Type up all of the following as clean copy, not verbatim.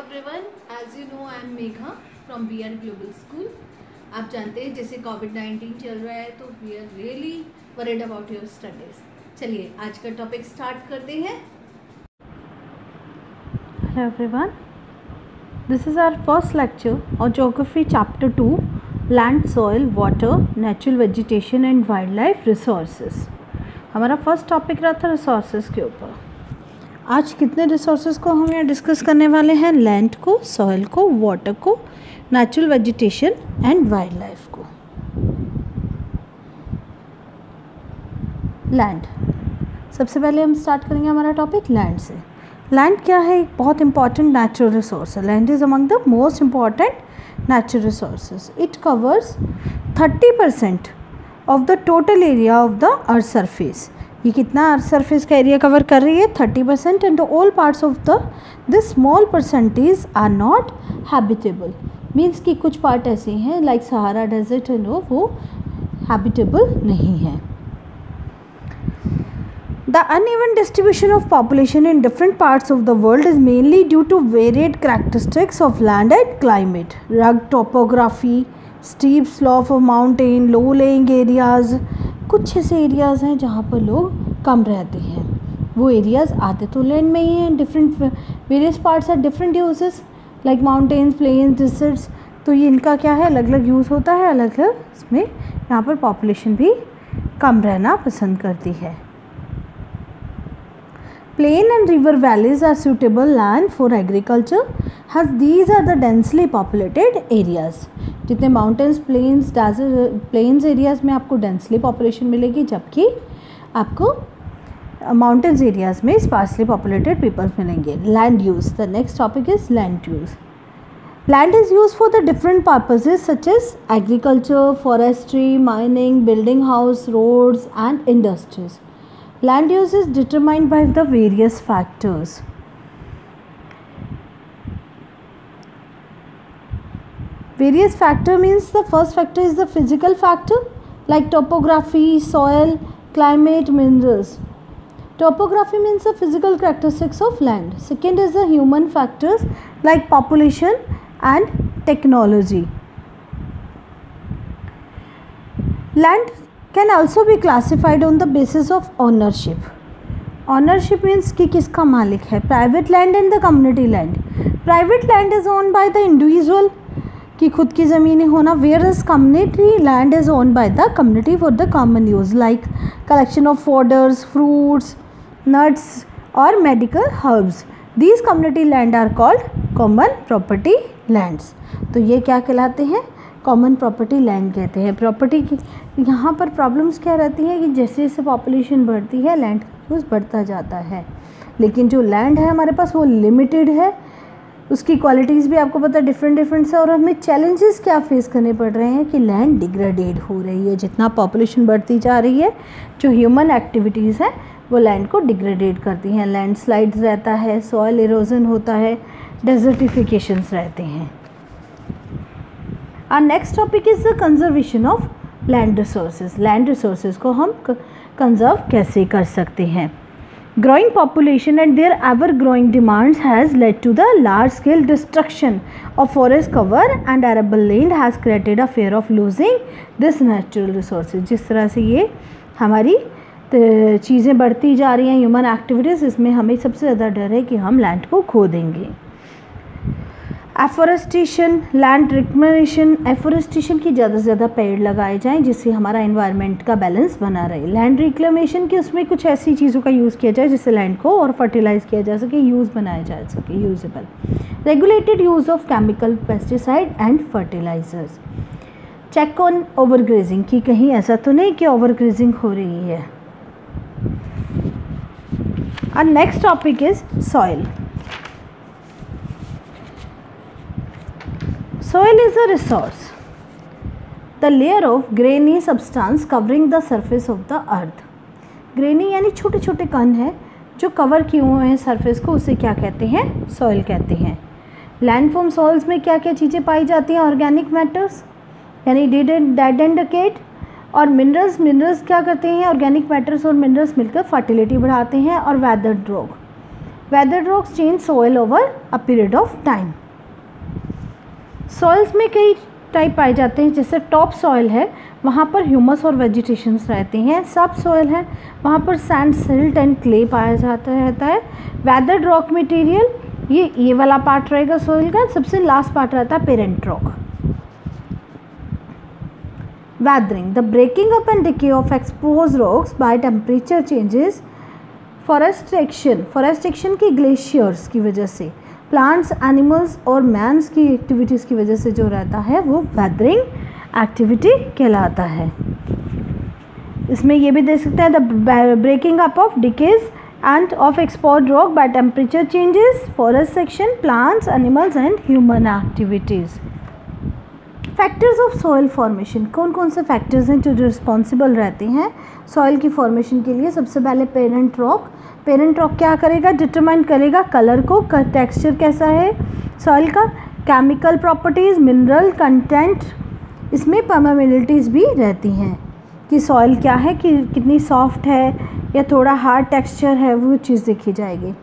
everyone, as you know, I am Megha from BR Global School. आप जानते हैं जैसे कोविड-19 चल रहा है तो we are really worried about your studies. चलिए आज का टॉपिक स्टार्ट करते हैं. Hello everyone, this is our first lecture on Geography Chapter 2, Land, Soil, Water, Natural Vegetation and Wildlife Resources. हमारा फर्स्ट टॉपिक रहा था रिसोर्सेज के ऊपर. आज कितने रिसोर्सेज को हम यहाँ डिस्कस करने वाले हैं? लैंड को, सॉइल को, वाटर को, natural vegetation and wild life को. लैंड, सबसे पहले हम स्टार्ट करेंगे हमारा टॉपिक लैंड से. लैंड क्या है? एक बहुत इंपॉर्टेंट नेचुरल रिसोर्स है. Land is among the most important natural resources. It covers 30% of the total area of the earth surface. ये कितना अर्थ सरफेस का एरिया कवर कर रही है? 30%. And all parts of the this small percentage are not habitable. Means कि कुछ part ऐसे हैं लाइक सहारा डेजर्ट एंड वो हैबिटेबल नहीं है. The uneven distribution of population in different parts of the world is mainly due to varied characteristics of land and climate. Rugged topography, steep slope of mountain, low-lying areas. कुछ ऐसे areas हैं जहाँ पर लोग कम रहते हैं. वो एरियाज़ आते तो लैंड में ही हैं. Different various parts are different uses like mountains, plains, deserts. तो ये इनका क्या है? अलग अलग यूज़ होता है. अलग अलग इसमें यहाँ पर पॉपुलेशन भी कम रहना पसंद करती है. Plain and river valleys are suitable land for agriculture as these are the densely populated areas. जितने mountains, plains, desert, plains areas में आपको densely population मिलेगी, जबकि आपको mountains areas में sparsely populated people मिलेंगे. Land use. The next topic is land use. Land is used for the different purposes such as agriculture, forestry, mining, building house, roads and industries. Land use is determined by the various factors. Various factor means the first factor is the physical factor like topography, soil, climate, minerals. Topography means the physical characteristics of land. Second is the human factors like population and technology. Land can also be classified on the basis of ownership. Ownership means कि किसका मालिक है. Private land and the community land. Private land is owned by the individual कि खुद की ज़मीनें होना. Whereas community land is owned by the community for the common use like collection of fodders, fruits, nuts or medical herbs. These community land are called common property lands. तो ये क्या कहलाते हैं? कॉमन प्रॉपर्टी लैंड कहते हैं. Property की यहाँ पर प्रॉब्लम्स क्या रहती हैं कि जैसे जैसे पॉपुलेशन बढ़ती है लैंड का यूज़ बढ़ता जाता है. लेकिन जो लैंड है हमारे पास वो लिमिटेड है. उसकी क्वालिटीज़ भी आपको पता डिफरेंट से. और हमें चैलेंजेस क्या फेस करने पड़ रहे हैं कि लैंड डिग्रेडेड हो रही है. जितना पॉपुलेशन बढ़ती जा रही है जो ह्यूमन एक्टिविटीज़ हैं वो लैंड को डिग्रेडेड करती हैं. लैंडस्लाइड्स रहता है, सॉइल इरोजन होता है, डेजर्टिफिकेशंस रहते हैं. Our next topic is the conservation of land resources. Land resources को हम conserve कैसे कर सकते हैं? Growing population and their ever-growing demands has led to the large-scale destruction of forest cover and arable land has created a fear of losing this natural resources. जिस तरह से ये हमारी चीज़ें बढ़ती जा रही हैं ह्यूमन एक्टिविटीज़, इसमें हमें सबसे ज़्यादा डर है कि हम लैंड को खो देंगे. Afforestation, land reclamation. एफोरेस्टेशन की ज़्यादा से ज़्यादा पेड़ लगाए जाएं जिससे हमारा एनवायरनमेंट का बैलेंस बना रहे. लैंड रिक्लेमेशन की उसमें कुछ ऐसी चीज़ों का यूज़ किया जाए जिससे लैंड को और फर्टिलाइज़ किया जा सके, यूज़ बनाया जा सके, usable. Regulated use of chemical, pesticide and fertilisers. Check on overgrazing कि कहीं ऐसा तो नहीं कि ओवरग्रेजिंग हो रही है. और next topic is soil. Soil is a resource, the layer of grainy substance covering the surface of the earth. Grainy यानी छोटे छोटे कण हैं जो कवर किए हुए हैं सरफेस को, उसे क्या कहते हैं? सॉइल कहते हैं. लैंडफॉर्म सॉइल्स में क्या क्या चीज़ें पाई जाती हैं? ऑर्गेनिक मैटर्स यानी डेड एंड डिकेड. और मिनरल्स क्या करते हैं? ऑर्गेनिक मैटर्स और मिनरल्स मिलकर फर्टिलिटी बढ़ाते हैं. और weathered rock weathered rocks change soil over a period of time. Soils में कई टाइप पाए जाते हैं, जैसे टॉप सॉइल है वहाँ पर ह्यूमस और वेजिटेशंस रहते हैं। सब सॉइल है वहाँ पर सैंड, सिल्ट एंड क्ले पाया जाता रहता है। वेदर्ड रॉक मटेरियल ये वाला पार्ट रहेगा सॉइल का। सबसे लास्ट पार्ट रहता है parent rock. Weathering, the breaking up and decay of exposed rocks by temperature changes. Forest action की ग्लेशियर्स की वजह से, प्लांट्स, एनिमल्स और मैंस की एक्टिविटीज़ की वजह से जो रहता है वो वेदरिंग एक्टिविटी कहलाता है। इसमें ये भी देख सकते हैं, the breaking up of decays and of exposed rock by temperature changes, forest section, plants, animals and human activities. Factors of soil formation, कौन कौन से फैक्टर्स हैं जो रिस्पॉन्सिबल रहते हैं सॉइल की फॉर्मेशन के लिए। सबसे पहले पेरेंट रॉक। पेरेंट रॉक क्या करेगा, डिटरमाइन करेगा कलर को, टेक्सचर कैसा है सॉइल का, केमिकल प्रॉपर्टीज़, मिनरल कंटेंट, इसमें परमेबिलिटीज़ भी रहती हैं कि सॉइल क्या है, कि कितनी सॉफ्ट है या थोड़ा हार्ड टेक्सचर है, वो चीज़ देखी जाएगी।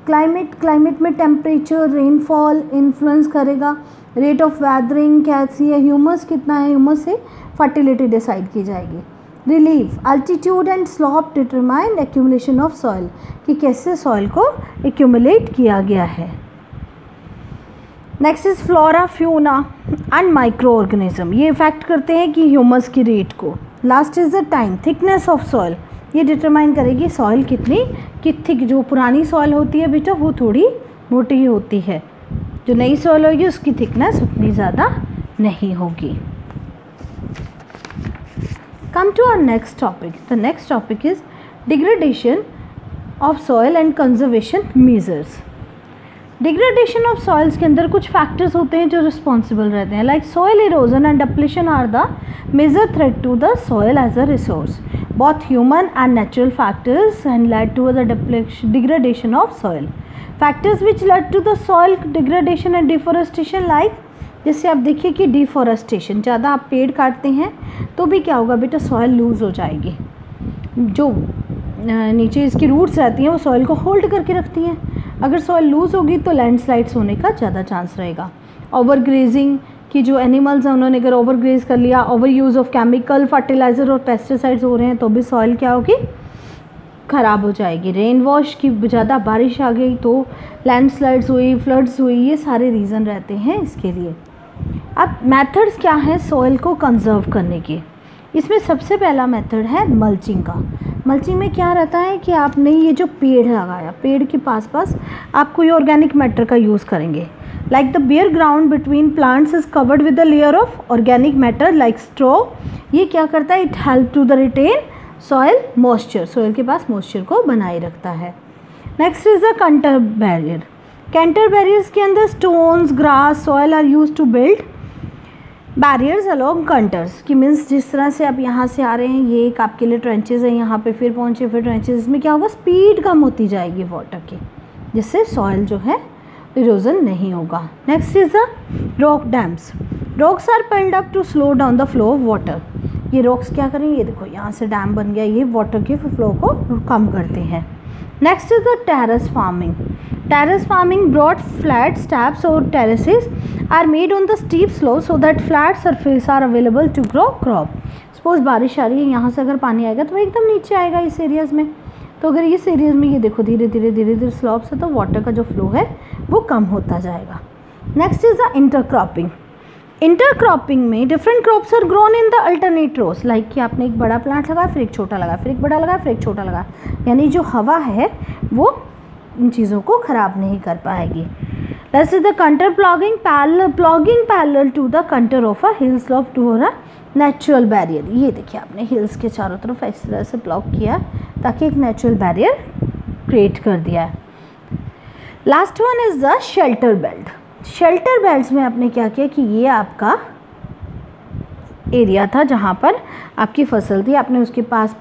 क्लाइमेट में टेम्परेचर, रेनफॉल इन्फ्लुएंस करेगा। रेट ऑफ वेदरिंग कैसी है, ह्यूमस कितना है, ह्यूमस से फर्टिलिटी डिसाइड की जाएगी। Relief, altitude and slope determine accumulation of soil, कि कैसे सॉइल को एक्यूमुलेट किया गया है। Next is flora, fauna and micro organism, ये इफेक्ट करते हैं कि ह्यूमस की रेट को। Last is the time, thickness of soil, ये डिटरमाइन करेगी सॉइल कितनी थिक। जो पुरानी सॉइल होती है बेटा वो थोड़ी मोटी होती है, जो नई सॉइल होगी उसकी थिकनेस उतनी ज़्यादा नहीं होगी। Come to our next topic. The next topic is degradation of soil and conservation measures. Degradation of soils के अंदर कुछ फैक्टर्स होते हैं जो रिस्पॉन्सिबल रहते हैं, like soil erosion and depletion are the major threat to the soil as a resource. Both human and natural factors and led to the degradation of soil. Factors which led to the soil degradation and deforestation, like जैसे आप देखिए कि deforestation, ज़्यादा आप पेड़ काटते हैं तो भी क्या होगा बेटा, सॉइल लूज़ हो जाएगी। जो नीचे इसकी रूट्स रहती हैं वो सॉइल को होल्ड करके रखती हैं। अगर सॉइल लूज़ होगी तो लैंडस्लाइड्स होने का ज़्यादा चांस रहेगा। ओवरग्रेजिंग, कि जो एनिमल्स हैं उन्होंने अगर ओवरग्रेज कर लिया, over use of chemical, fertiliser और पेस्टिसाइड्स हो रहे हैं तो भी सॉइल क्या होगी, ख़राब हो जाएगी। रेन वॉश की ज़्यादा बारिश आ गई तो लैंडस्लाइड्स हुई, फ्लड्स हुई, ये सारे रीज़न रहते हैं इसके लिए। अब मेथड्स क्या हैं सॉइल को कंजर्व करने के। इसमें सबसे पहला मेथड है मल्चिंग का। मल्चिंग में क्या रहता है कि आपने ये जो पेड़ लगाया, पेड़ के पास आप कोई ऑर्गेनिक मैटर का यूज़ करेंगे। Like the bare ground between plants is covered with a layer of organic matter like straw. ये क्या करता है, it help to the retain soil moisture, soil के पास moisture को बनाए रखता है। Next is the contour barrier. Contour barriers के अंदर stones, grass, soil are used to build barriers along contours, कि मीन्स जिस तरह से आप यहाँ से आ रहे हैं, ये एक आपके लिए ट्रेंचेज है, यहाँ पे फिर पहुँचे फिर ट्रेंचेज, इसमें क्या होगा, स्पीड कम होती जाएगी वाटर की, जिससे सॉइल जो है इरोजन नहीं होगा। Next is the rock dams. Rocks are piled up to slow down the flow of water. ये रॉक्स क्या करेंगे, ये देखो यहाँ से डैम बन गया, ये वाटर के फ्लो को कम करते हैं। Next is the terrace farming. Terrace farming, broad flat steps और terraces are made on the steep slope so that flat surface are available to grow crop. Suppose बारिश आ रही है, यहाँ से अगर पानी आएगा तो वो एकदम नीचे आएगा इस एरियाज में, तो अगर इस एरियाज में ये देखो धीरे धीरे स्लॉप्स है तो वाटर का जो फ्लो है वो कम होता जाएगा। Next is the intercropping. Intercropping में different crops are grown in the alternate rows, like कि आपने एक बड़ा प्लांट लगाया फिर एक छोटा लगाया, फिर एक बड़ा लगाया फिर एक छोटा लगाया, यानी जो हवा है वो इन चीज़ों को ख़राब नहीं कर पाएगी। Next is the contour ploughing parallel to the contour of a hill slope to a natural barrier. ये देखिए आपने हिल्स के चारों तरफ इस तरह से ब्लॉक किया ताकि एक नेचुरल बैरियर क्रिएट कर दिया है। Last one is the shelter belt. Shelter belts में आपने क्या किया कि ये आपका एरिया था जहाँ पर आपकी फसल थी, आपने उसके पास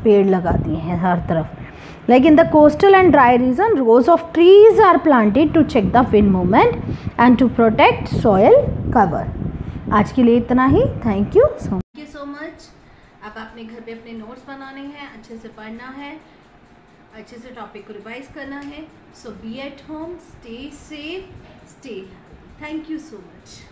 पेड़ लगा दिए हैं हर तरफ। Like in the coastal and dry region rows of trees are planted to check the wind movement and to protect soil cover. आज के लिए इतना ही। Thank you so much. अब अपने घर पे अपने नोट्स बनाने हैं, अच्छे से पढ़ना है अच्छे से टॉपिक को रिवाइज करना है. So be at home, stay safe, stay healthy. Thank you so much.